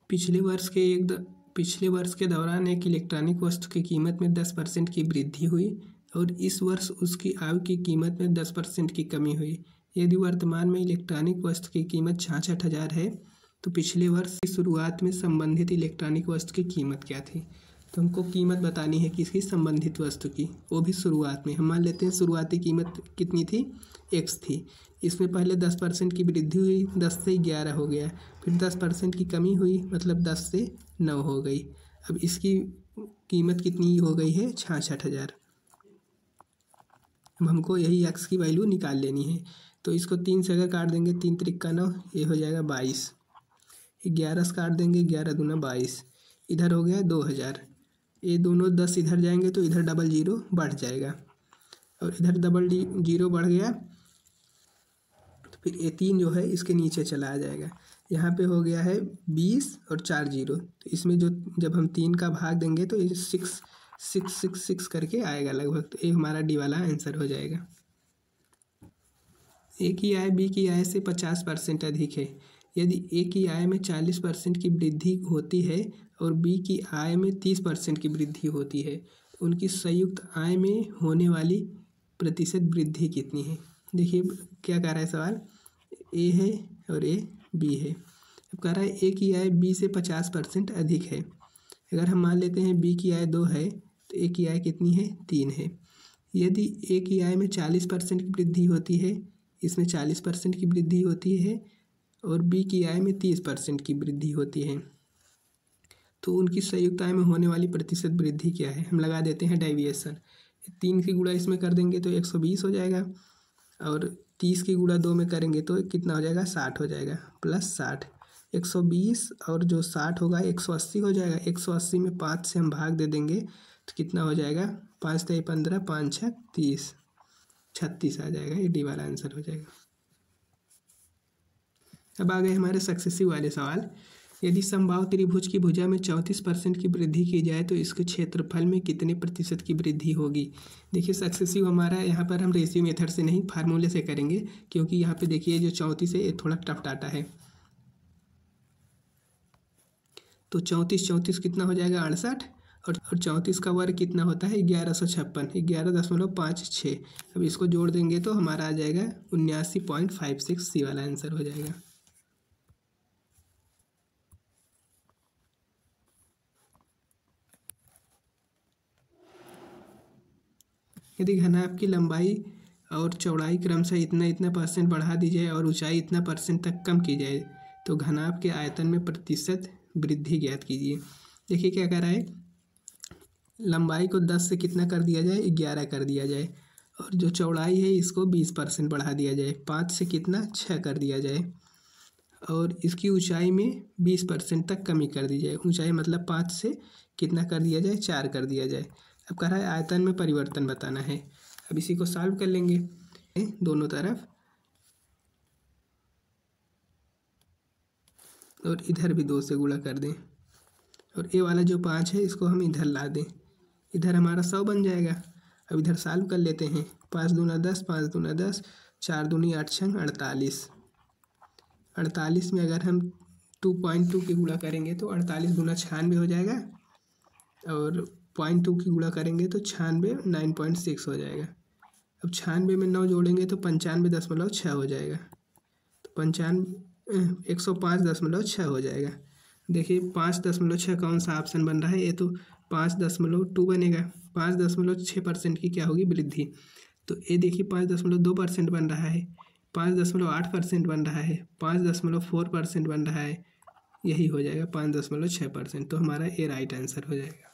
पिछले वर्ष के दौरान एक इलेक्ट्रॉनिक वस्तु की कीमत में 10% की वृद्धि हुई और इस वर्ष उसकी आय की कीमत में 10% की कमी हुई। यदि वर्तमान में इलेक्ट्रॉनिक वस्तु की कीमत 66,000 है तो पिछले वर्ष की शुरुआत में संबंधित इलेक्ट्रॉनिक वस्तु की कीमत क्या थी। तो हमको कीमत बतानी है किसकी, संबंधित वस्तु की, वो भी शुरुआत में। हम मान लेते हैं शुरुआती कीमत कितनी थी, x थी। इसमें पहले 10% की वृद्धि हुई, 10 से 11 हो गया, फिर 10% की कमी हुई, मतलब 10 से 9 हो गई। अब इसकी कीमत कितनी हो गई है, 66,000। अब हमको यही x की वैल्यू निकाल लेनी है। तो इसको 3 से अगर काट देंगे, 3 त्रिक का 9, ये हो जाएगा 22। 11 से काट देंगे, 11 दूना 22, इधर हो गया 2000। ये दोनों 10 इधर जाएंगे तो इधर डबल जीरो बढ़ जाएगा और इधर डबल जीरो बढ़ गया तो फिर ये 3 जो है इसके नीचे चला आ जाएगा। यहाँ पे हो गया है 20 और 4 जीरो, तो इसमें जो जब हम 3 का भाग देंगे तो ये 6 करके आएगा लगभग। तो ये हमारा डी वाला आंसर हो जाएगा। ए की आय बी की आय से 50% अधिक है। यदि ए की आय में 40% की वृद्धि होती है और बी की आय में 30% की वृद्धि होती है तो उनकी संयुक्त आय में होने वाली प्रतिशत वृद्धि कितनी है। देखिए क्या कह रहा है सवाल, ए है और ए बी है। अब कह रहा है ए की आय बी से 50% अधिक है। अगर हम मान लेते हैं बी की आय 2 है तो ए की आय कितनी है, 3 है। यदि ए की आय में 40% की वृद्धि होती है, इसमें 40% की वृद्धि होती है और बी की आय में 30% की वृद्धि होती है तो उनकी संयुक्त आय में होने वाली प्रतिशत वृद्धि क्या है। हम लगा देते हैं डेविएशन। 3 की गुणा इसमें कर देंगे तो 120 हो जाएगा और 30 की गुणा 2 में करेंगे तो कितना हो जाएगा, 60 हो जाएगा, प्लस 60। 120 और जो 60 होगा 180 हो जाएगा। 180 में 5 से हम भाग दे देंगे तो कितना हो जाएगा, 5 × 15, 5 × 6 30, 36 आ जाएगा। ये डी वाला आंसर हो जाएगा। अब आ गए हमारे सक्सेसिव वाले सवाल। यदि समबाहु त्रिभुज की भुजा में 34% की वृद्धि की जाए तो इसके क्षेत्रफल में कितने प्रतिशत की वृद्धि होगी। देखिए सक्सेसिव हमारा यहाँ पर हम रेशियो मेथड से नहीं फार्मूले से करेंगे, क्योंकि यहाँ पे देखिए जो 34 है ये थोड़ा टफ डाटा है। तो 34 कितना हो जाएगा, 68, और 34 का वर्ग कितना होता है, 1156, 11.56। अब इसको जोड़ देंगे तो हमारा आ जाएगा 79.56। सी वाला आंसर हो जाएगा। यदि घनाभ की लंबाई और चौड़ाई क्रमशः इतना परसेंट बढ़ा दी जाए और ऊंचाई इतना परसेंट तक कम की जाए तो घनाभ के आयतन में प्रतिशत वृद्धि ज्ञात कीजिए। देखिए क्या कह रहा है, लंबाई को 10 से कितना कर दिया जाए, 11 कर दिया जाए, और जो चौड़ाई है इसको 20% बढ़ा दिया जाए, 5 से कितना 6 कर दिया जाए, और इसकी ऊंचाई में 20% तक कमी कर दी जाए। ऊंचाई मतलब 5 से कितना कर दिया जाए, 4 कर दिया जाए। अब कह रहा है आयतन में परिवर्तन बताना है। अब इसी को सॉल्व कर लेंगे दोनों तरफ, और इधर भी 2 से गुणा कर दें, और ये वाला जो 5 है इसको हम इधर ला दें, इधर हमारा 100 बन जाएगा। अब इधर सॉल्व कर लेते हैं। 5 दूना 10, 5 दूना 10, 4 दूनी 8 छंग 48। 48 में अगर हम 2.2 की गुणा करेंगे तो 48 दूना 96 हो जाएगा, और 0.2 की गुणा करेंगे तो 96 9.6 हो जाएगा। अब 96 में 9 जोड़ेंगे तो 95.6 हो जाएगा, तो 105.6 हो जाएगा। देखिए 5.6 कौन सा ऑप्शन बन रहा है, ये तो 5.2 बनेगा। 5.6% की क्या होगी, वृद्धि। तो ये देखिए 5.2% बन रहा है, 5.8% बन रहा है, 5.4% बन रहा है, यही हो जाएगा 5.6%। तो हमारा ये राइट आंसर हो जाएगा।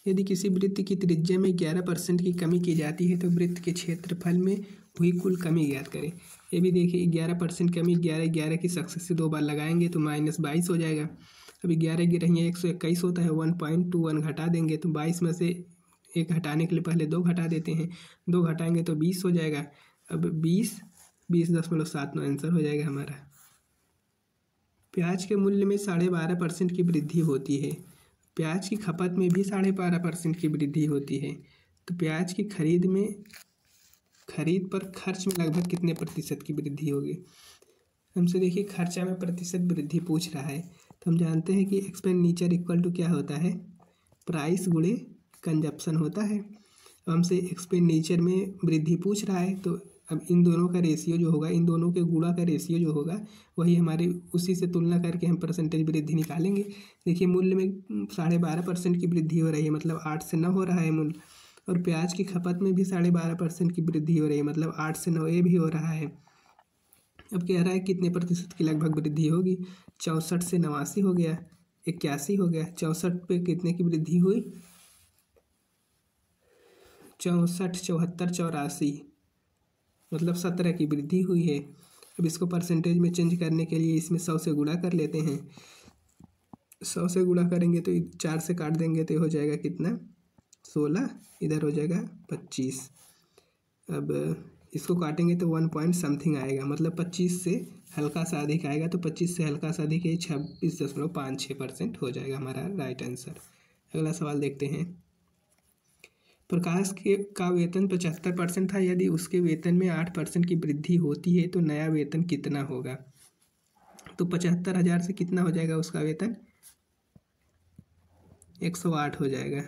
यदि किसी वृत्त की त्रिज्या में 11% की कमी की जाती है तो वृत्त के क्षेत्रफल में हुई कुल कमी ज्ञात करें। ये भी देखिए 11% कमी, 11 की सक्सेसिव 2 बार लगाएंगे तो -22 हो जाएगा। अभी 11 गिर रही है, 121 होता है, 1.21 घटा देंगे तो 22 में से 1 हटाने के लिए पहले 2 घटा देते हैं, 2 घटाएंगे तो 20 हो जाएगा। अब 20.79 आंसर हो जाएगा हमारा। प्याज के मूल्य में 12.5% की वृद्धि होती है। प्याज की खपत में भी 12.5% की वृद्धि होती है, तो प्याज की खरीद पर खर्च में लगभग कितने प्रतिशत की वृद्धि होगी। हमसे देखिए खर्चा में प्रतिशत वृद्धि पूछ रहा है, तो हम जानते हैं कि एक्सपेंडिचर इक्वल टू क्या होता है, प्राइस गुणे कंजप्शन होता है। अब हमसे एक्सपेंडिचर में वृद्धि पूछ रहा है, तो अब इन दोनों का रेशियो जो होगा, इन दोनों के गुणा का रेशियो जो होगा वही हमारे उसी से तुलना करके हम परसेंटेज वृद्धि निकालेंगे। देखिए मूल्य में 12.5% की वृद्धि हो रही है, मतलब 8 से 9 हो रहा है मूल्य, और प्याज की खपत में भी 12.5% की वृद्धि हो रही है, मतलब 8 से 9 ये भी हो रहा है। अब कह रहा है कितने प्रतिशत की लगभग वृद्धि होगी, 64 से 89 हो गया, 81 हो गया। 64 पे कितने की वृद्धि हुई, 64, 74, 84, मतलब 17 की वृद्धि हुई है। अब इसको परसेंटेज में चेंज करने के लिए इसमें 100 से गुणा कर लेते हैं। 100 से गुणा करेंगे तो 4 से काट देंगे तो हो जाएगा कितना, 16, इधर हो जाएगा 25। अब इसको काटेंगे तो 1 पॉइंट समथिंग आएगा, मतलब 25 से हल्का सा अधिक आएगा, तो 25 से हल्का सा अधिक 26.56% हो जाएगा हमारा राइट आंसर। अगला सवाल देखते हैं। प्रकाश का वेतन 75% था, यदि उसके वेतन में 8% की वृद्धि होती है तो नया वेतन कितना होगा। तो 75,000 से कितना हो जाएगा उसका वेतन, 108 हो जाएगा।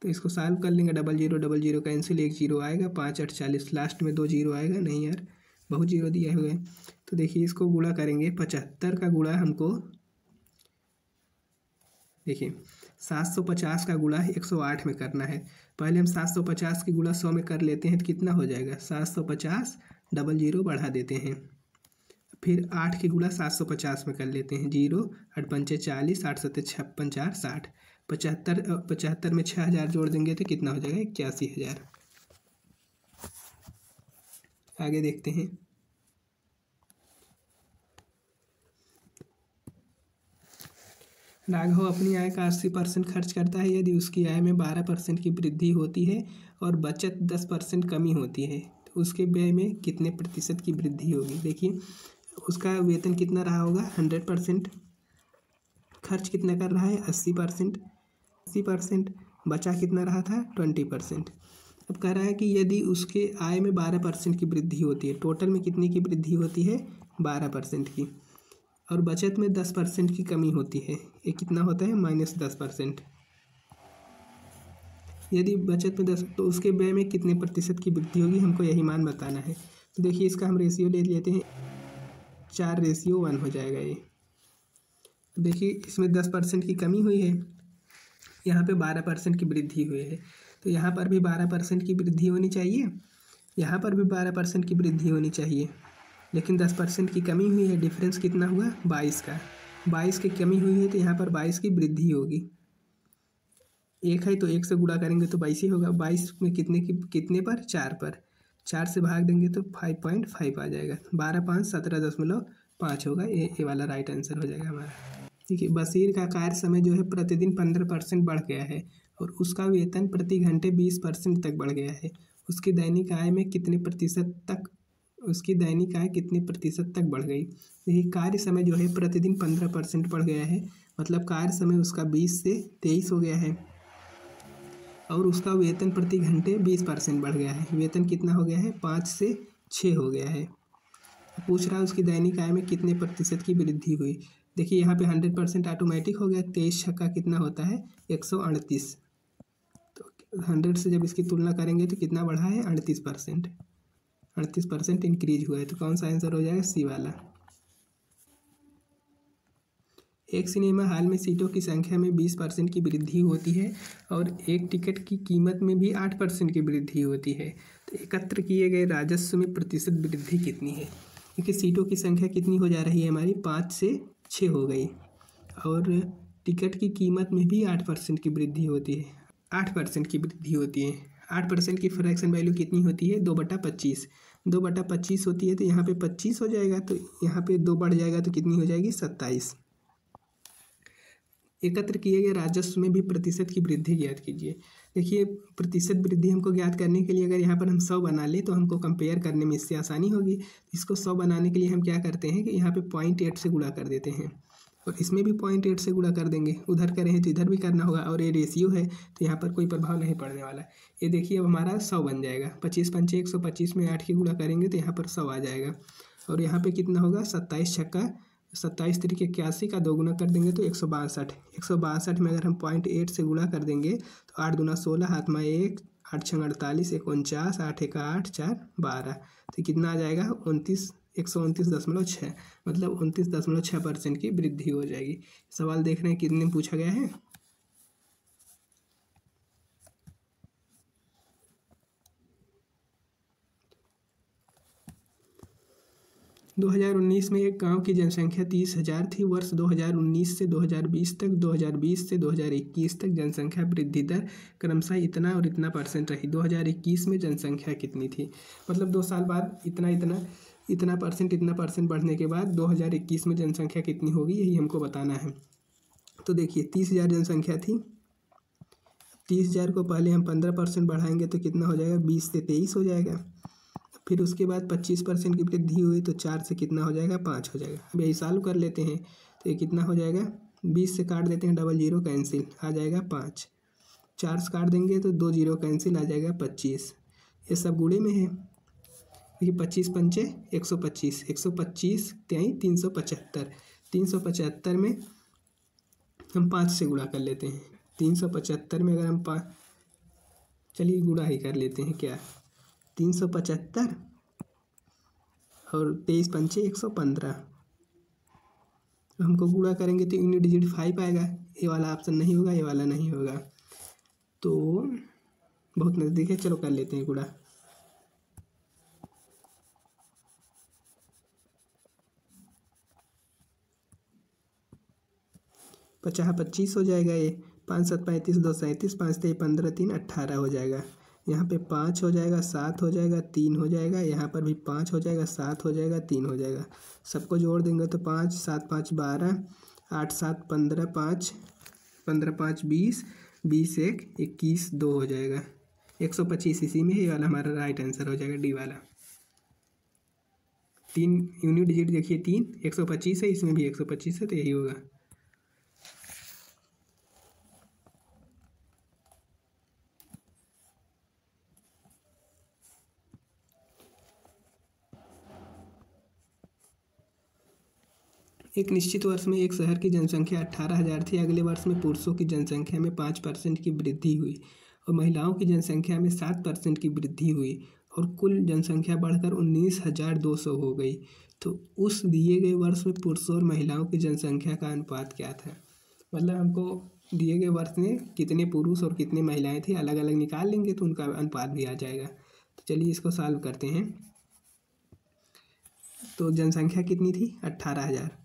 तो इसको सॉल्व कर लेंगे, 00 कैंसिल, 1 0 आएगा, 5 8 40, लास्ट में 2 0 आएगा, नहीं यार बहुत जीरो दिए हुए हैं। तो देखिए इसको गुणा करेंगे, 75 का गुणा हमको देखिए 750 का गुणा 108 में करना है। पहले हम 750 की गुणा 100 में कर लेते हैं तो कितना हो जाएगा, 750, 00 बढ़ा देते हैं, फिर 8 की गुणा 750 में कर लेते हैं, 0 8 पंचे 40, 8 सत्ते 56, 4 60, 75 में 6000 जोड़ देंगे तो कितना हो जाएगा, 81,000। आगे देखते हैं। राघव अपनी आय का 80% खर्च करता है, यदि उसकी आय में 12% की वृद्धि होती है और बचत 10% कमी होती है तो उसके व्यय में कितने प्रतिशत की वृद्धि होगी। देखिए उसका वेतन कितना रहा होगा, 100%, खर्च कितना कर रहा है 80%, बचा कितना रहा था 20%। अब कह रहा है कि यदि उसके आय में 12% की वृद्धि होती है, टोटल में कितने की वृद्धि होती है 12% की, और बचत में 10% की कमी होती है, ये कितना होता है -10%। यदि बचत में 10 तो उसके व्यय में कितने प्रतिशत की वृद्धि होगी, हमको यही मान बताना है। तो देखिए इसका हम रेशियो ले लेते हैं, 4:1 हो जाएगा ये। देखिए इसमें 10% की कमी हुई है, यहाँ पे 12% की वृद्धि हुई है, तो यहाँ पर भी 12% की वृद्धि होनी चाहिए, यहाँ पर भी 12% की वृद्धि होनी चाहिए, लेकिन 10% की कमी हुई है। डिफरेंस कितना हुआ 22 का, 22 की कमी हुई है तो यहाँ पर 22 की वृद्धि होगी। एक है तो 1 से गुणा करेंगे तो 22 ही होगा, 22 में कितने पर 4 पर, 4 से भाग देंगे तो 5.5 आ जाएगा, 12 5 17.5 होगा, ये वाला राइट आंसर हो जाएगा हमारा। ठीक है, बशीर का कार्य समय जो है प्रतिदिन 15% बढ़ गया है और उसका वेतन प्रति घंटे 20% तक बढ़ गया है। उसकी दैनिक आय में कितने प्रतिशत तक बढ़ गई। देखिए कार्य समय जो है प्रतिदिन 15% बढ़ गया है, मतलब कार्य समय उसका 20 से 23 हो गया है, और उसका वेतन प्रति घंटे 20% बढ़ गया है। वेतन कितना हो गया है 5 से 6 हो गया है। पूछ रहा है उसकी दैनिक आय में कितने प्रतिशत की वृद्धि हुई। देखिए यहाँ पे 100% ऑटोमेटिक हो गया, 23 छक्का कितना होता है 138, तो 100 से जब इसकी तुलना करेंगे तो कितना बढ़ा है 38% इंक्रीज हुआ है, तो कौन सा आंसर हो जाएगा सी वाला। एक सिनेमा हॉल में सीटों की संख्या में 20% की वृद्धि होती है और एक टिकट की कीमत में भी 8% की वृद्धि होती है, तो एकत्र किए गए राजस्व में प्रतिशत वृद्धि कितनी है। क्योंकि सीटों की संख्या कितनी हो जा रही है हमारी 5 से 6 हो गई, और टिकट की कीमत में भी 8% की वृद्धि होती है, 8% की वृद्धि होती है। 8% की फ्रैक्शन वैल्यू कितनी होती है 2/25, 2/25 होती है, तो यहाँ पे 25 हो जाएगा, तो यहाँ पे 2 बढ़ जाएगा तो कितनी हो जाएगी 27। एकत्र किए गए राजस्व में भी प्रतिशत की वृद्धि ज्ञात कीजिए। देखिए प्रतिशत वृद्धि हमको ज्ञात करने के लिए अगर यहाँ पर हम 100 बना लें तो हमको कंपेयर करने में इससे आसानी होगी। इसको 100 बनाने के लिए हम क्या करते हैं कि यहाँ पे 0.8 से गुणा कर देते हैं, और इसमें भी 0.8 से गुणा कर देंगे, उधर करें तो इधर भी करना होगा, और ये रेशियो है तो यहाँ पर कोई प्रभाव नहीं पड़ने वाला। ये देखिए अब हमारा 100 बन जाएगा, 25 पंचे 125 में 8 की गुणा करेंगे तो यहाँ पर 100 आ जाएगा, और यहाँ पे कितना होगा 27 छक्का 27 तरीके 81 का 2 गुना कर देंगे तो 162। 162 में अगर हम 0.8 से गुणा कर देंगे तो 8 दूना 16, हाथ में 1, 8 छंग 48, 49, 8 एक 8, 4 12, तो कितना आ जाएगा 129.6, मतलब 29.6% की वृद्धि हो जाएगी। सवाल देख रहे हैं कितने पूछा गया है। 2019 में एक गांव की जनसंख्या 30,000 थी। वर्ष 2019 से 2020 तक, 2020 से 2021 तक जनसंख्या वृद्धि दर क्रमशः इतना और इतना परसेंट रही। 2021 में जनसंख्या कितनी थी, मतलब 2 साल बाद इतना परसेंट बढ़ने के बाद 2021 में जनसंख्या कितनी होगी, यही हमको बताना है। तो देखिए 30,000 जनसंख्या थी। 30,000 को पहले हम 15% बढ़ाएंगे तो कितना हो जाएगा, 20 से 23 हो जाएगा। फिर उसके बाद 25% की वृद्धि हुई तो 4 से कितना हो जाएगा, 5 हो जाएगा। अब यही सॉल्व कर लेते हैं तो ये कितना हो जाएगा, 20 से काट देते हैं, डबल जीरो कैंसिल आ जाएगा 5, 4 से काट देंगे तो 2 जीरो कैंसिल आ जाएगा 25। ये सब गुणे में है, देखिए 25 पंचे 125, 125 त्याई 375, 375 में हम 5 से गुणा कर लेते हैं। 375 में अगर हम चलिए गुणा ही कर लेते हैं, क्या 375 और 23 पंचे 115, हमको गुणा करेंगे तो यूनिट डिजिट 5 आएगा। ये वाला ऑप्शन नहीं होगा, ये वाला नहीं होगा, तो बहुत नज़दीक है। चलो कर लेते हैं गुणा। पचास 25 हो जाएगा, ये 5 7 35, 2 37, 5 3 15, 3 18 हो जाएगा। यहाँ पे 5 हो जाएगा, 7 हो जाएगा, 3 हो जाएगा, यहाँ पर भी 5 हो जाएगा, 7 हो जाएगा, 3 हो जाएगा। सबको जोड़ देंगे तो 5 7 5 12, 8 7 15, 5 15 5 20, 20 1 21, 2 हो जाएगा। 125 इसी में, ये वाला हमारा राइट आंसर हो जाएगा, डी वाला। 3 यूनिट डिजिट देखिए, 3 125 है, इसमें भी 125 है, तो यही होगा। एक निश्चित वर्ष में एक शहर की जनसंख्या 18,000 थी। अगले वर्ष में पुरुषों की जनसंख्या में 5% की वृद्धि हुई और महिलाओं की जनसंख्या में 7% की वृद्धि हुई और कुल जनसंख्या बढ़कर 19,200 हो गई। तो उस दिए गए वर्ष में पुरुषों और महिलाओं की जनसंख्या का अनुपात क्या था, मतलब हमको दिए गए वर्ष में कितने पुरुष और कितने महिलाएं थी, अलग अलग निकाल लेंगे तो उनका अनुपात भी आ जाएगा। तो चलिए इसको सॉल्व करते हैं। तो जनसंख्या कितनी थी, 18,000,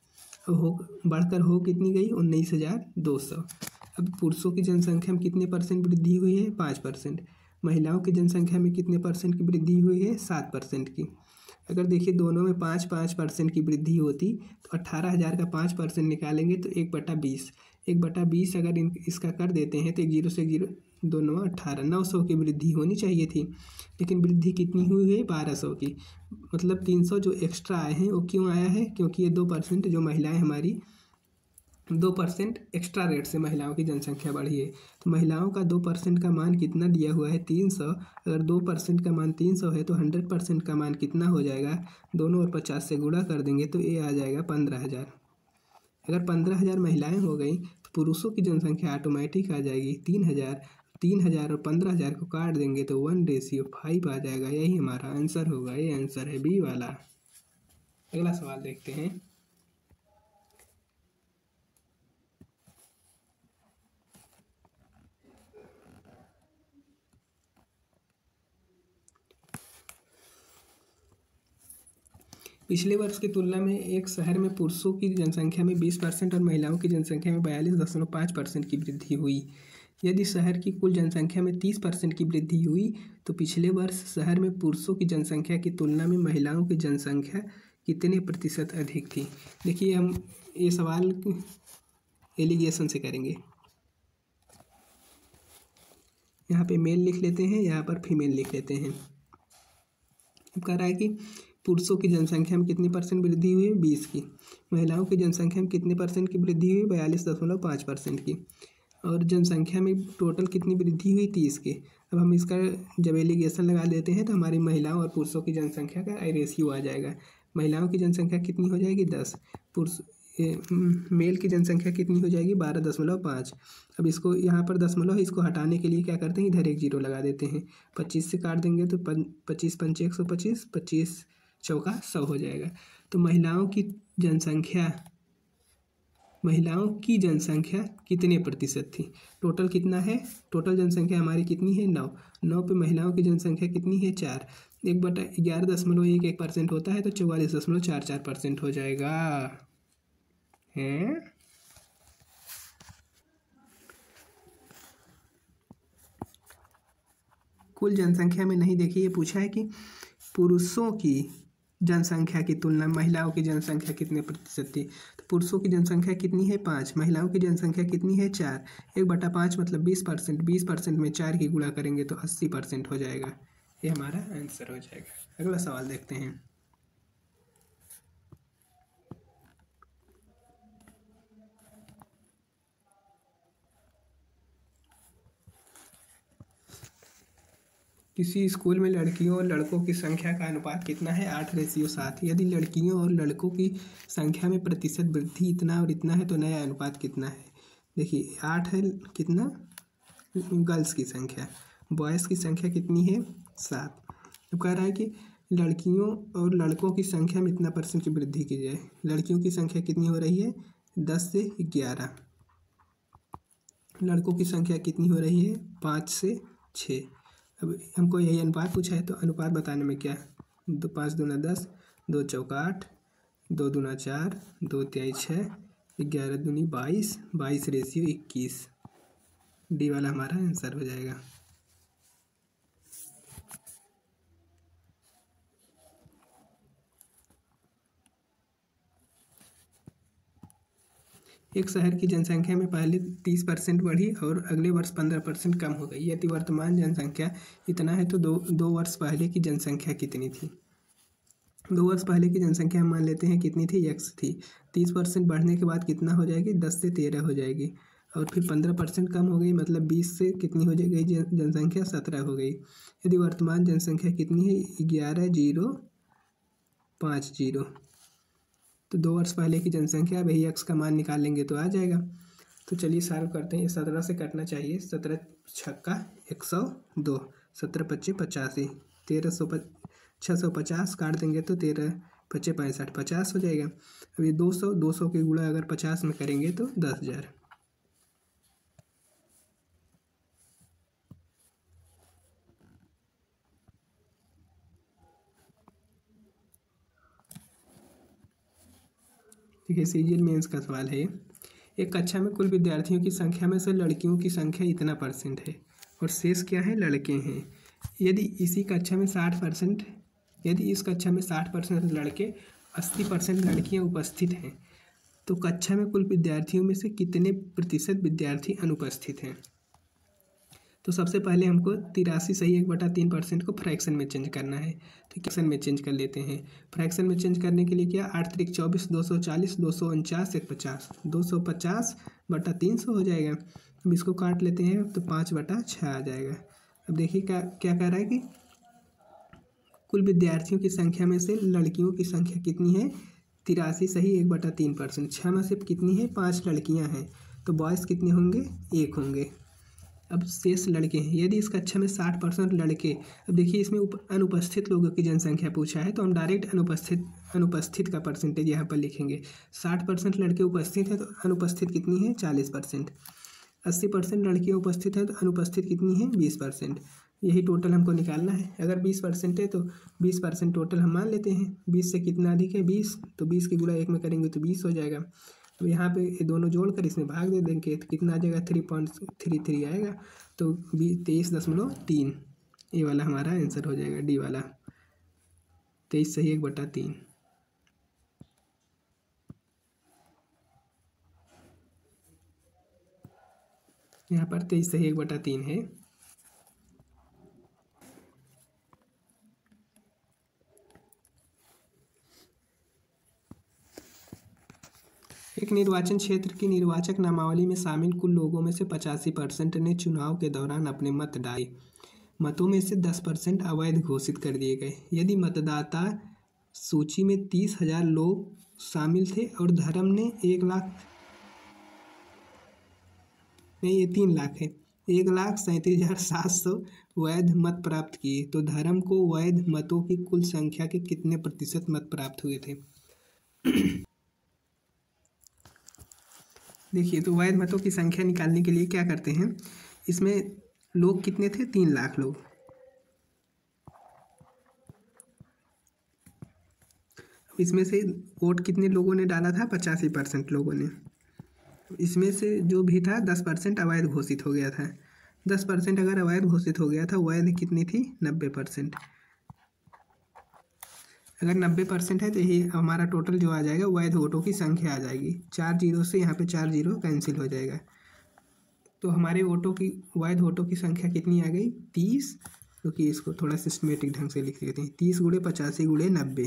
हो बढ़कर हो कितनी गई, 19,200। अब पुरुषों की जनसंख्या में कितने परसेंट वृद्धि हुई है, 5%। महिलाओं की जनसंख्या में कितने परसेंट की वृद्धि हुई है, 7% की। अगर देखिए दोनों में 5% की वृद्धि होती तो 18,000 का 5% निकालेंगे तो 1/20, 1/20 अगर इसका कर देते हैं तो 1 जीरो से 1 जीरो 2 9 18, 900 की वृद्धि होनी चाहिए थी, लेकिन वृद्धि कितनी हुई है, 1200 की। मतलब 300 जो एक्स्ट्रा आए हैं वो क्यों आया है, क्योंकि ये 2% जो महिलाएं हमारी 2% एक्स्ट्रा रेट से महिलाओं की जनसंख्या बढ़ी है। तो महिलाओं का 2% का मान कितना दिया हुआ है, 300। अगर 2% का मान 300 है तो 100% का मान कितना हो जाएगा, दोनों और 50 से गुणा कर देंगे तो ये आ जाएगा 15,000। अगर 15,000 महिलाएं हो गई तो पुरुषों की जनसंख्या ऑटोमेटिक आ जाएगी 3,000। 3,000 और 15,000 को काट देंगे तो 1:5 आ जाएगा। यही हमारा आंसर होगा, ये आंसर है बी वाला। अगला सवाल देखते हैं। पिछले वर्ष की तुलना में एक शहर में पुरुषों की जनसंख्या में 20% और महिलाओं की जनसंख्या में 42.5% की वृद्धि हुई। यदि शहर की कुल जनसंख्या में 30% की वृद्धि हुई तो पिछले वर्ष शहर में पुरुषों की जनसंख्या की तुलना में महिलाओं की जनसंख्या कितने प्रतिशत अधिक थी। देखिए हम ये सवाल एलिगेशन से करेंगे। यहाँ पे मेल लिख लेते हैं, यहाँ पर फीमेल लिख लेते हैं। अब कह रहा है कि पुरुषों की जनसंख्या में कितनी परसेंट वृद्धि हुई है, 20 की। महिलाओं की जनसंख्या में कितने परसेंट की वृद्धि हुई, 42.5% की। और जनसंख्या में टोटल कितनी वृद्धि हुई, 30 की। अब हम इसका जब एलिगेशन लगा देते हैं तो हमारी महिलाओं और पुरुषों की जनसंख्या का रेशियो आ जाएगा। महिलाओं की जनसंख्या कितनी हो जाएगी 10, पुरुष मेल की जनसंख्या कितनी हो जाएगी 12.5। अब इसको यहाँ पर दशमलव है, इसको हटाने के लिए क्या करते हैं, इधर एक जीरो लगा देते हैं। 25 से काट देंगे तो 25 पंचे 125, 25 चौका 100 हो जाएगा। तो महिलाओं की जनसंख्या कितने प्रतिशत थी? टोटल कितना है, टोटल जनसंख्या हमारी कितनी है 9। 9 पे महिलाओं की जनसंख्या कितनी है 4, 1/11.11% होता है तो 44.44% हो जाएगा है। कुल जनसंख्या में नहीं, देखिए ये पूछा है कि पुरुषों की जनसंख्या की तुलना महिलाओं की जनसंख्या कितने प्रतिशत थी। तो पुरुषों की जनसंख्या कितनी है 5, महिलाओं की जनसंख्या कितनी है 4, 1/5 मतलब 20%, 20% में 4 की गुणा करेंगे तो 80% हो जाएगा। ये हमारा आंसर हो जाएगा। अगला सवाल देखते हैं। किसी स्कूल में लड़कियों और लड़कों की संख्या का अनुपात कितना है 8:7। यदि लड़कियों और लड़कों की संख्या में प्रतिशत वृद्धि इतना और इतना है तो नया अनुपात कितना है। देखिए 8 है कितना, गर्ल्स की संख्या, बॉयज़ की संख्या कितनी है 7। तो कह रहा है कि लड़कियों और लड़कों की संख्या में इतना % की वृद्धि की जाए। लड़कियों की संख्या कितनी हो रही है 10 से 11, लड़कों की संख्या कितनी हो रही है 5 से 6। अब हमको यही अनुपात पूछा है तो अनुपात बताने में क्या, 5 दूना 10, 2 चौका 8, 2 दूना 4, 2 तिहाई 6, 11 दूनी 22, 22:21। डी वाला हमारा आंसर हो जाएगा। एक शहर की जनसंख्या में पहले 30% बढ़ी और अगले वर्ष 15% कम हो गई। यदि वर्तमान जनसंख्या इतना है तो दो वर्ष पहले की जनसंख्या कितनी थी। 2 वर्ष पहले की जनसंख्या हम मान लेते हैं कितनी थी, x थी। 30% बढ़ने के बाद कितना हो जाएगी, 10 से 13 हो जाएगी और फिर 15% कम हो गई, मतलब 20 से कितनी हो जाएगी जनसंख्या 17 हो गई। यदि वर्तमान जनसंख्या कितनी है 11,050, तो 2 वर्ष पहले की जनसंख्या, वही x का मान निकाल लेंगे तो आ जाएगा। तो चलिए सॉल्व करते हैं। 17 से कटना चाहिए, 17 छक्का 102, 17 पच्चे 85, 650 काट देंगे तो 13 पच्चे 65, 50 हो जाएगा। अब ये 200 के गुणा अगर 50 में करेंगे तो 10,000। देखिए सीजीएल मेंस का सवाल है। एक कक्षा में कुल विद्यार्थियों की संख्या में से लड़कियों की संख्या इतना % है और शेष क्या है, लड़के हैं। यदि इस कक्षा में 60% लड़के, 80% लड़कियां उपस्थित हैं तो कक्षा में कुल विद्यार्थियों में से कितने % विद्यार्थी अनुपस्थित हैं। तो सबसे पहले हमको 83 सही 1/3% को फ्रैक्शन में चेंज करना है। तो फ्रैक्शन में चेंज कर लेते हैं। फ्रैक्शन में चेंज करने के लिए क्या, 8 त्रिक 24, 240, 249 एक 50, 250/300 हो जाएगा। अब इसको काट लेते हैं तो 5/6 आ जाएगा। अब देखिए क्या कह रहा है कि कुल विद्यार्थियों की संख्या में से लड़कियों की संख्या कितनी है 83 सही 1/3%। 6 में से कितनी है 5 लड़कियां हैं तो बॉयज़ कितने होंगे 1 होंगे। अब शेष लड़के हैं। यदि इस कक्षा में 60% लड़के, अब देखिए इसमें अनुपस्थित लोगों की जनसंख्या पूछा है तो हम डायरेक्ट अनुपस्थित का % यहाँ पर लिखेंगे। 60% लड़के उपस्थित हैं तो अनुपस्थित कितनी है 40%। 80% लड़कियाँ उपस्थित हैं तो अनुपस्थित कितनी है 20%। यही टोटल हमको निकालना है। अगर 20% है तो 20% टोटल हम मान लेते हैं। 20 से कितना अधिक है 20, तो 20 के गुणा 1 में करेंगे तो 20 हो जाएगा। तो यहाँ पे ये दोनों जोड़कर इसमें भाग दे देंगे तो कितना आ जाएगा 3.33 आएगा। तो 23.3 ये वाला हमारा आंसर हो जाएगा, डी वाला 23 सही 1/3। यहाँ पर 23 सही 1/3 है। एक निर्वाचन क्षेत्र की निर्वाचक नामावली में शामिल कुल लोगों में से 85% ने चुनाव के दौरान अपने मत डाले। मतों में से 10% अवैध घोषित कर दिए गए। यदि मतदाता सूची में 30,000 लोग शामिल थे और धर्म ने 1 लाख, नहीं ये 3 लाख है, 1,37,700 वैध मत प्राप्त किए। तो धर्म को वैध मतों की कुल संख्या के कितने प्रतिशत मत प्राप्त हुए थे? देखिए, तो वैध मतों की संख्या निकालने के लिए क्या करते हैं, इसमें लोग कितने थे? 3 लाख लोग। इसमें से वोट कितने लोगों ने डाला था? 85% लोगों ने। इसमें से जो भी था 10% अवैध घोषित हो गया था। 10% अगर अवैध घोषित हो गया था, वैध कितनी थी? 90%। अगर 90% है तो ये हमारा टोटल जो आ जाएगा वैध वोटों की संख्या आ जाएगी। 4 जीरो से यहाँ पे 4 जीरो कैंसिल हो जाएगा। तो हमारे वोटों की, वैध वोटों की संख्या कितनी आ गई? 30, क्योंकि इसको थोड़ा सिस्टमेटिक ढंग से लिख लेते हैं। 30 गुणे 85 गुणे 90,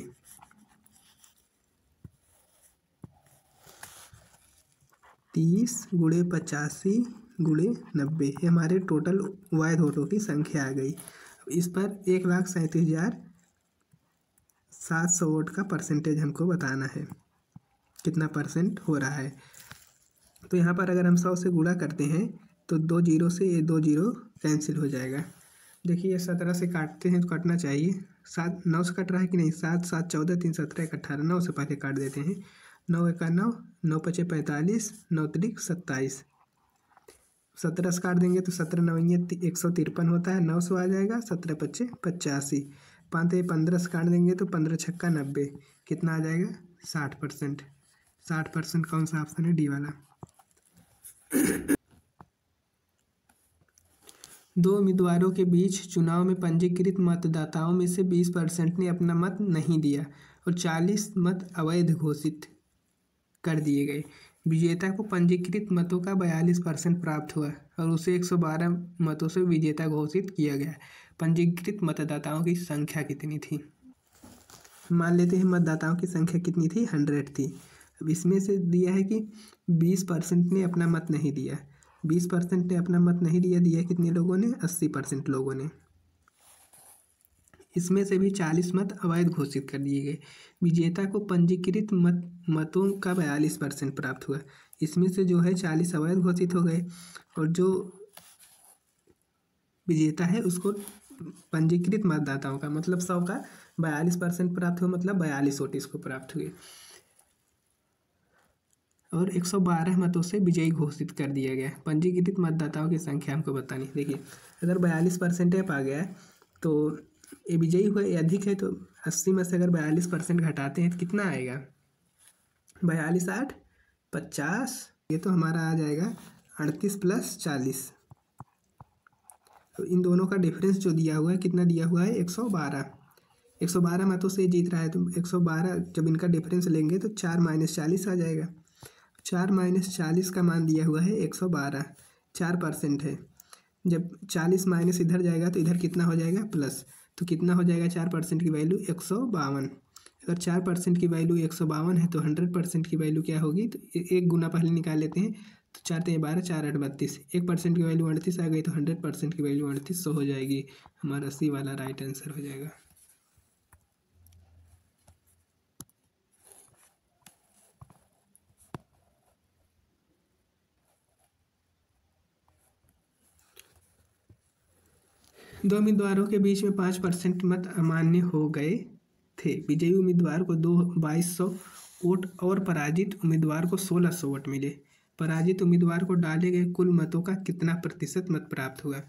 30 गुणे 85 गुणे 90, ये हमारे टोटल वैध वोटों की संख्या आ गई। इस पर 1,37,700 वोट का परसेंटेज हमको बताना है, कितना परसेंट हो रहा है। तो यहाँ पर अगर हम 100 से गुणा करते हैं तो 2 जीरो से ये 2 जीरो कैंसिल हो जाएगा। देखिए, ये 17 से काटते हैं तो कटना चाहिए। 7 9 से कट रहा है कि नहीं? 7 7 14 3 17 1 18, 9 से पहले काट देते हैं। 9 1 9, 9 5 45, 9 3 27। 17 से काट देंगे तो 17 9 153 होता है, 9 आ जाएगा। 17 5 85, 5 15 से काट देंगे तो 15 छक्का 90, कितना आ जाएगा? 60%। 60% कौन सा ऑप्शन है? डी वाला। 2 उम्मीदवारों के बीच चुनाव में पंजीकृत मतदाताओं में से 20% ने अपना मत नहीं दिया और 40 मत अवैध घोषित कर दिए गए। विजेता को पंजीकृत मतों का 42% प्राप्त हुआ और उसे 112 मतों से विजेता घोषित किया गया। पंजीकृत मतदाताओं की संख्या कितनी थी? मान लेते हैं मतदाताओं की संख्या कितनी थी? 100 थी। अब इसमें से दिया है कि 20% ने अपना मत नहीं दिया। 20% ने अपना मत नहीं दिया, दिया कितने लोगों ने? 80% लोगों ने। इसमें से भी 40 मत अवैध घोषित कर दिए गए। विजेता को पंजीकृत मतों का 42% प्राप्त हुआ। इसमें से जो है 40 अवैध घोषित हो गए और जो विजेता है उसको पंजीकृत मतदाताओं का, मतलब 100 का 42% प्राप्त हुआ, मतलब 42 वोट इसको प्राप्त हुए और 112 मतों से विजयी घोषित कर दिया गया। पंजीकृत मतदाताओं की संख्या हमको बतानी। देखिए, अगर 42% आ गया है तो ये विजयी हुआ, ये अधिक है, तो 80 में से अगर 42% घटाते हैं तो कितना आएगा? 42 8 50, ये तो हमारा आ जाएगा 38 प्लस 40। तो इन दोनों का डिफरेंस जो दिया हुआ है, कितना दिया हुआ है? 112। 112 मतों से जीत रहा है तो 112 जब इनका डिफरेंस लेंगे तो 4 - 40 आ जाएगा। 4 - 40 का मान दिया हुआ है 112, 4% है। जब 40 माइनस इधर जाएगा तो इधर कितना हो जाएगा? प्लस। तो कितना हो जाएगा? 4% की वैल्यू 152। अगर 4% की वैल्यू 152 है तो 100% की वैल्यू क्या होगी? तो एक गुना पहले निकाल लेते हैं। तो 4 3 12, 4 8 32, 1% की वैल्यू 38 आ गई तो 100% की वैल्यू 3800 हो जाएगी। हमारा सी वाला राइट आंसर हो जाएगा। दो उम्मीदवारों के बीच में 5% मत अमान्य हो गए थे। विजयी उम्मीदवार को 2200 वोट और पराजित उम्मीदवार को 1600 वोट मिले। पराजित उम्मीदवार को डाले गए कुल मतों का कितना प्रतिशत मत प्राप्त हुआ?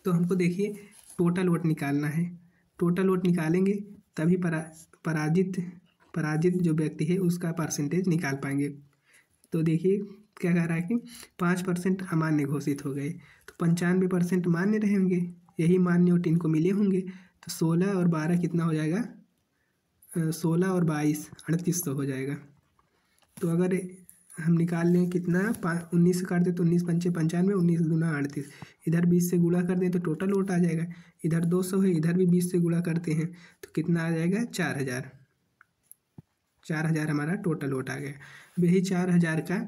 तो हमको देखिए टोटल वोट निकालना है। टोटल वोट निकालेंगे तभी पराजित जो व्यक्ति है उसका परसेंटेज निकाल पाएंगे। तो देखिए क्या कह रहा है कि 5% अमान्य घोषित हो गए, तो 95% मान्य रहे होंगे, यही मान्य वोट इनको मिले होंगे। तो 16 और 12 कितना हो जाएगा? 16 और 22 3800 हो जाएगा। तो अगर हम निकाल लें कितना, 19 से काट दें तो 19 पंचे 95, 19 दूना 38, इधर 20 से गुणा कर दें तो टोटल वोट आ जाएगा। इधर 200 है, इधर भी 20 से गुणा करते हैं तो कितना आ जाएगा? 4000। 4000 हमारा टोटल वोट आ गया। यही 4000 का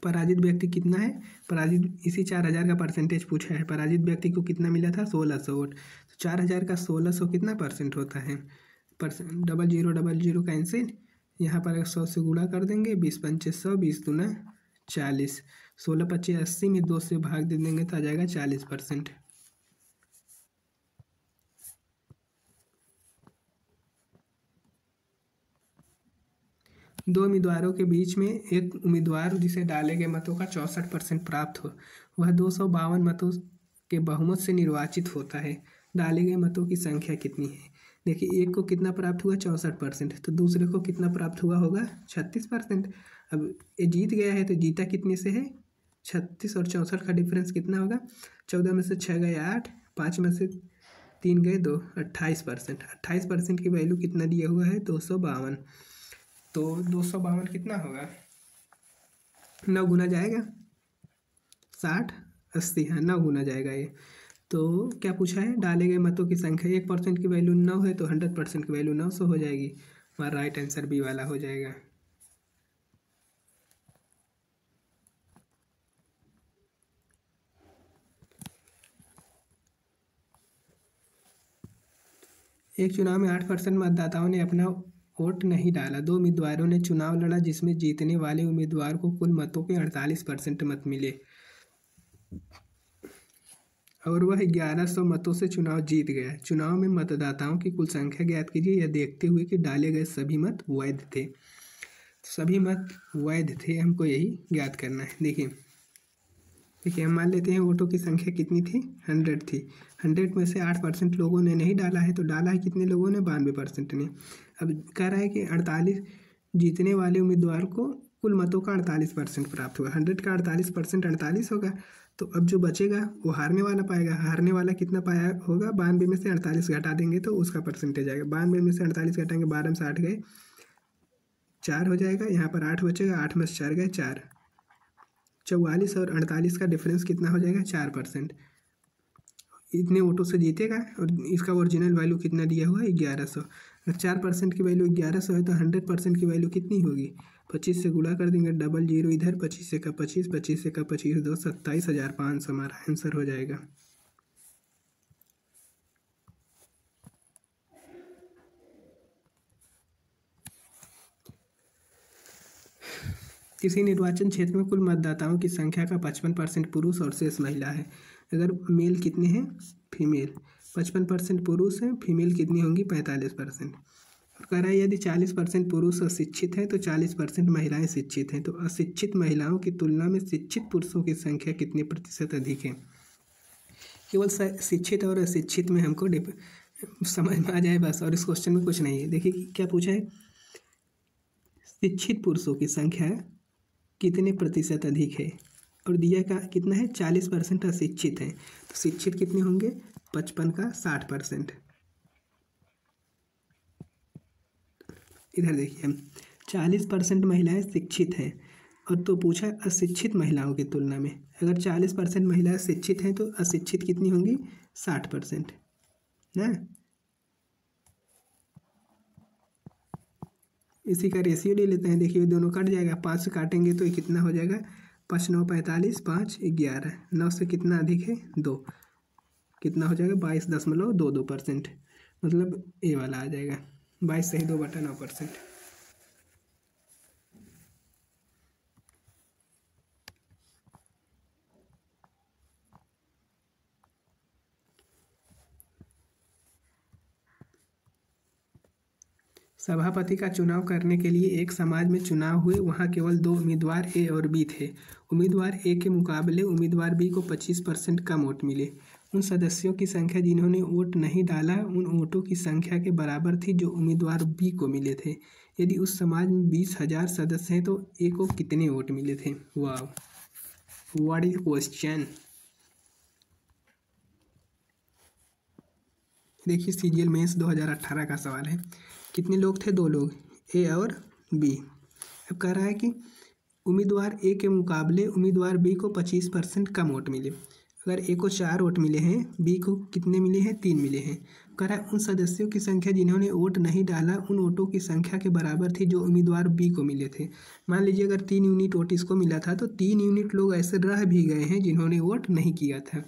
पराजित व्यक्ति कितना है? पराजित इसी 4000 का परसेंटेज पूछा है। पराजित व्यक्ति को कितना मिला था? 1600 वोट। तो 4000 का 1600 कितना परसेंट होता है? परसेंट, डबल जीरो कैंसिल, यहाँ पर 100 से गुणा कर देंगे, 20 पंचे 100, 20 दूना 40, 16 पच्चीस 80 में 2 से भाग दे देंगे तो आ जाएगा 40%। दो उम्मीदवारों के बीच में एक उम्मीदवार जिसे डाले गए मतों का 64% प्राप्त हो, वह 252 मतों के बहुमत से निर्वाचित होता है। डाले गए मतों की संख्या कितनी है? देखिए, एक को कितना प्राप्त हुआ 64%, तो दूसरे को कितना प्राप्त हुआ होगा 36%। अब ये जीत गया है तो जीता कितने से है? 36 और 64 का डिफरेंस कितना होगा? 14 में से 6 गए 8, 5 में से 3 गए 2, 28%। 28% की वैल्यू कितना दिया हुआ है? 252। तो 252 कितना होगा? 9 गुना जाएगा, 60 80, हाँ 9 गुना जाएगा ये। तो क्या पूछा है? डाले गए मतों की संख्या, 1% की वैल्यू 9 है तो 100% की वैल्यू 900 हो जाएगी। हमारा राइट आंसर बी वाला हो जाएगा। एक चुनाव में 8% मतदाताओं ने अपना वोट नहीं डाला। दो उम्मीदवारों ने चुनाव लड़ा जिसमें जीतने वाले उम्मीदवार को कुल मतों के 48% मत मिले और वह 1100 मतों से चुनाव जीत गया। चुनाव में मतदाताओं की कुल संख्या ज्ञात कीजिए, यह देखते हुए कि डाले गए सभी मत वैध थे। सभी मत वैध थे, हमको यही ज्ञात करना है। देखिए हम मान लेते हैं वोटों की संख्या कितनी थी? 100 थी। 100 में से 8% लोगों ने नहीं डाला है, तो डाला है कितने लोगों ने? 92% ने। अब कह रहा है कि 48 जीतने वाले उम्मीदवार को कुल मतों का 48% प्राप्त हुआ। 100 का 48% 48 होगा, तो अब जो बचेगा वो हारने वाला पाएगा। हारने वाला कितना पाया होगा? 92 में से 48 घटा देंगे तो उसका परसेंटेज आएगा। 92 में से 48 घटाएंगे, 12 में से 8 गए 4 हो जाएगा, यहाँ पर 8 बचेगा, 8 में से 4 गए 4, 44 और 48 का डिफरेंस कितना हो जाएगा? 4%। इतने वोटों से जीतेगा और इसका ओरिजिनल वैल्यू कितना दिया हुआ है? 1100। अगर 4% की वैल्यू 1100 है तो 100% की वैल्यू कितनी होगी? 25 से गुणा कर देंगे, डबल जीरो इधर, 25 से का 25, 25 से का 25 2, 27,500 हमारा आंसर हो जाएगा। किसी निर्वाचन क्षेत्र में कुल मतदाताओं की संख्या का 55% पुरुष और शेष महिला है। अगर मेल कितने हैं? फीमेल 55% पुरुष हैं, फीमेल कितनी होंगी? 45%। और कह रहा है यदि 40% पुरुष अशिक्षित हैं तो 40% महिलाएं शिक्षित हैं, तो अशिक्षित महिलाओं की तुलना में शिक्षित पुरुषों की संख्या कितने प्रतिशत अधिक है? केवल शिक्षित और अशिक्षित में हमको समझ में आ जाए बस, और इस क्वेश्चन में कुछ नहीं है। देखिए क्या पूछा है? शिक्षित पुरुषों की संख्या कितने प्रतिशत अधिक है, और दिया का कितना है? 40% अशिक्षित हैं, तो शिक्षित कितने होंगे? 55 का 60%। इधर देखिए 40% महिलाएं शिक्षित हैं, और तो पूछा अशिक्षित महिलाओं की तुलना में। अगर 40% महिलाएं शिक्षित हैं तो अशिक्षित कितनी होंगी? 60% ना। इसी का रेशियो ले लेते हैं। देखिए दोनों कट जाएगा, 5 से काटेंगे तो ये कितना हो जाएगा? 5 9 45, 5 11, 9 से कितना अधिक है? 2, कितना हो जाएगा? 22.22%। मतलब ए वाला आ जाएगा 22 सही 2/9%। सभापति का चुनाव करने के लिए एक समाज में चुनाव हुए, वहाँ केवल 2 उम्मीदवार ए और बी थे। उम्मीदवार ए के मुकाबले उम्मीदवार बी को 25% कम वोट मिले। उन सदस्यों की संख्या जिन्होंने वोट नहीं डाला उन वोटों की संख्या के बराबर थी जो उम्मीदवार बी को मिले थे। यदि उस समाज में 20,000 सदस्य हैं तो ए को कितने वोट मिले थे? वाह, व्हाट इज क्वेश्चन। देखिए सीजीएल मेंस 2018 का सवाल है। कितने लोग थे? 2 लोग, ए और बी। अब कह रहा है कि उम्मीदवार ए के मुकाबले उम्मीदवार बी को 25% कम वोट मिले। अगर ए को 4 वोट मिले हैं, बी को कितने मिले हैं? 3 मिले हैं। कह रहा है उन सदस्यों की संख्या जिन्होंने वोट नहीं डाला उन वोटों की संख्या के बराबर थी जो उम्मीदवार बी को मिले थे। मान लीजिए अगर 3 यूनिट वोट इसको मिला था तो 3 यूनिट लोग ऐसे रह भी गए हैं जिन्होंने वोट नहीं किया था।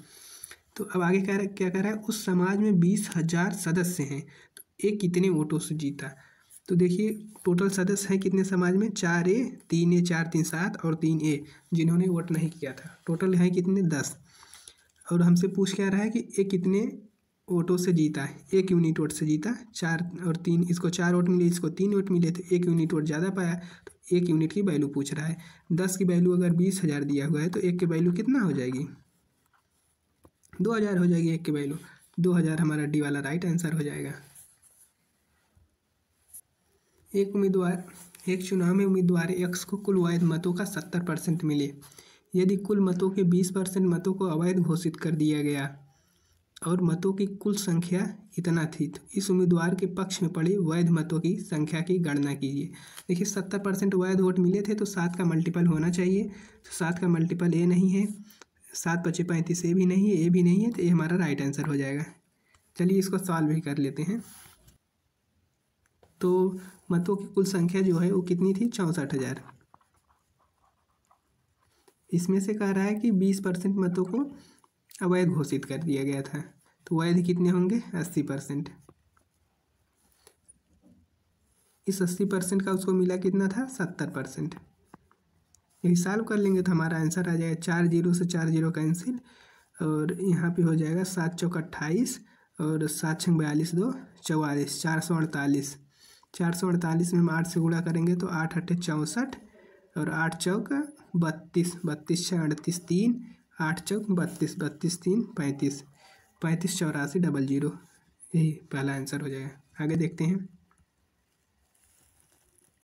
तो अब आगे क्या कह रहा है? उस समाज में 20,000 सदस्य हैं, तो ए कितने वोटों से जीता। तो देखिए टोटल सदस्य हैं कितने समाज में, 4A 3A 4 3 7 और 3A जिन्होंने वोट नहीं किया था, टोटल हैं कितने 10। और हमसे पूछ क्या रहा है कि ए कितने वोटों से जीता है, 1 यूनिट वोट से जीता, 4 और 3, इसको 4 वोट मिले, इसको 3 वोट मिले, तो 1 यूनिट वोट ज़्यादा पाया, तो 1 यूनिट की वैल्यू पूछ रहा है। 10 की वैल्यू अगर 20,000 दिया हुआ है तो 1 की वैल्यू कितना हो जाएगी, 2,000 हो जाएगी 1 की वैल्यू। 2,000 हमारा डी वाला राइट आंसर हो जाएगा। एक चुनाव में उम्मीदवार एक्स को कुल वैध मतों का 70% मिले। यदि कुल मतों के 20% मतों को अवैध घोषित कर दिया गया और मतों की कुल संख्या इतना थी, तो इस उम्मीदवार के पक्ष में पड़े वैध मतों की संख्या की गणना कीजिए। देखिए 70% वैध वोट मिले थे तो 7 का मल्टीपल होना चाहिए, तो 7 का मल्टीपल ए नहीं है, 7 × 5 = 35, ए भी नहीं है, ए भी नहीं है, तो ये हमारा राइट आंसर हो जाएगा। चलिए इसको सॉल्व भी कर लेते हैं। तो मतों की कुल संख्या जो है वो कितनी थी, 64,000। इसमें से कह रहा है कि 20% मतों को अवैध घोषित कर दिया गया था, तो वैध कितने होंगे, 80%। इस 80% का उसको मिला कितना था, 70%। यही सॉल्व कर लेंगे तो हमारा आंसर आ जाएगा 4 0 से 4 0 कैंसिल, और यहाँ पे हो जाएगा 7 × 4 = 28 और 7 × 42 2 44, 448। 448 में हम 8 से गुणा करेंगे तो 8 × 8 = 64 और 8 चौक 32, 32 × 6 = 38 3, 8 चौक 32, 32 3 35, 35 84 00। यही पहला आंसर हो जाएगा। आगे देखते हैं।